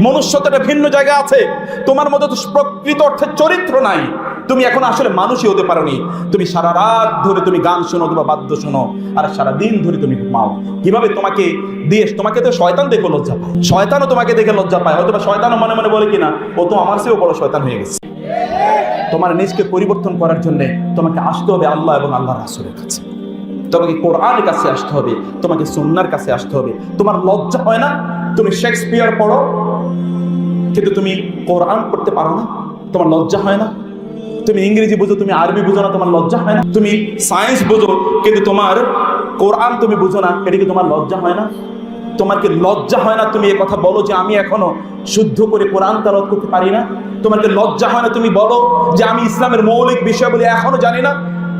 মনুষ্যত্বটা ভিন্ন জায়গা আছে। তোমার মধ্যে তো প্রকৃত অর্থে চরিত্র নাই। তুমি এখন আসলে মানুষই হতে পারোনি। তুমি সারা রাত ধরে তুমি গান শোনো অথবা বাদ্য শোনো, আর সারা দিন ধরে তুমি ঘুমাও। কিভাবে তোমাকে দিয়ে, তোমাকে তো শয়তান দেখে লজ্জা পায়, শয়তানও তোমাকে দেখে লজ্জা পায়। হয়তো বা শয়তানও মনে মনে বলে কিনা, ও তো আমার চেয়েও বড় শয়তান হয়ে গেছে। তোমার নিজকে পরিবর্তন করার জন্য তোমাকে আসতে হবে আল্লাহ এবং আল্লাহ রাসূলের কাছে, তোমাকে কোরআনের কাছে আসতে হবে, তোমাকে সুন্নাহর কাছে আসতে হবে। তোমার লজ্জা হয় না? তুমি শেক্সপিয়ার পড়ো কিন্তু তুমি কোরআন পড়তে পারো না, তোমার লজ্জা হয় না? তুমি ইংরেজি বুঝো, তুমি আরবি বুঝো না, তোমার লজ্জা হয় না? তুমি সায়েন্স বুঝো কিন্তু তোমার কোরআন তুমি বুঝো না, এটা কি তোমার লজ্জা হয় না? তোমার কি লজ্জা হয় না তুমি এ কথা বলো যে আমি এখনো শুদ্ধ করে কোরআন তেলাওয়াত করতে পারি না? তোমার কি লজ্জা হয় না তুমি বলো যে আমি ইসলামের মৌলিক বিষয়গুলি এখনো জানি না?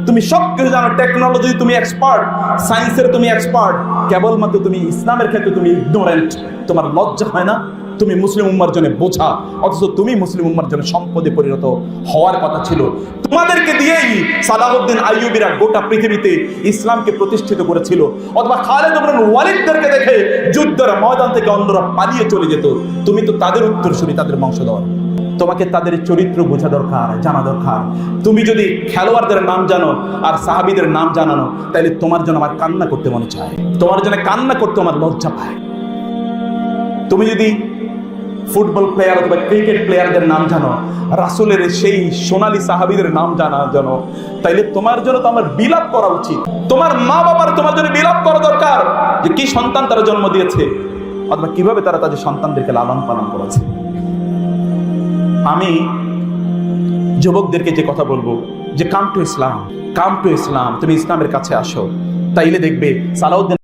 তুমি সব কিছু জানো, টেকনোলজি তুমি এক্সপার্ট, সায়েন্সের তুমি এক্সপার্ট, কেবলমাত্র তুমি ইসলামের ক্ষেত্রে তুমি ইগনোরেন্ট। তোমার লজ্জা হয় না? তুমি মুসলিম উম্মার জন্য বোঝা, অথচ তুমি মুসলিম উম্মার জন্য সম্পদে পরিণত হওয়ার কথা ছিল। তোমাদেরকে দিয়েই সালাহউদ্দিন আইয়ুবীরা গোটা পৃথিবীতে ইসলামকে প্রতিষ্ঠিত করেছিল। অথবা খালিদ ইবনে ওয়ালিদদেরকে দেখে যুদ্ধের ময়দান থেকে অন্যরা পালিয়ে চলে যেত। তুমি তো তাদের উত্তরসূরি, তাদের বংশধর। তোমাকে তাদের চরিত্র বোঝা দরকার, জানা দরকার। তুমি যদি খেলোয়াড়দের নাম জানো আর সাহাবীদের নাম জানানো, তাহলে তোমার জন্য আমার কান্না করতে মনে চায়, তোমার জন্য কান্না করতে আমার লজ্জা পায়। তুমি যদি ফুটবল প্লেয়ার অথবা ক্রিকেট প্লেয়ারদের নাম জানো, রাসূলের সেই সোনালী সাহাবীদের নাম জানো, তাইলে তোমার জন্য তো আমার বিলাপ করা উচিত। তোমার মা বাবার তোমার জন্য বিলাপ করা দরকার, যে কি সন্তান তারা জন্ম দিয়েছে অথবা কিভাবে তারা তাদের সন্তানদেরকে লালন পালন করেছে। আমি যুবকদেরকে যে কথা বলবো যে come to Islam, come to ইসলাম, তুমি ইসলামের কাছে আসো, তাইলে দেখবে সালাউদ্দিন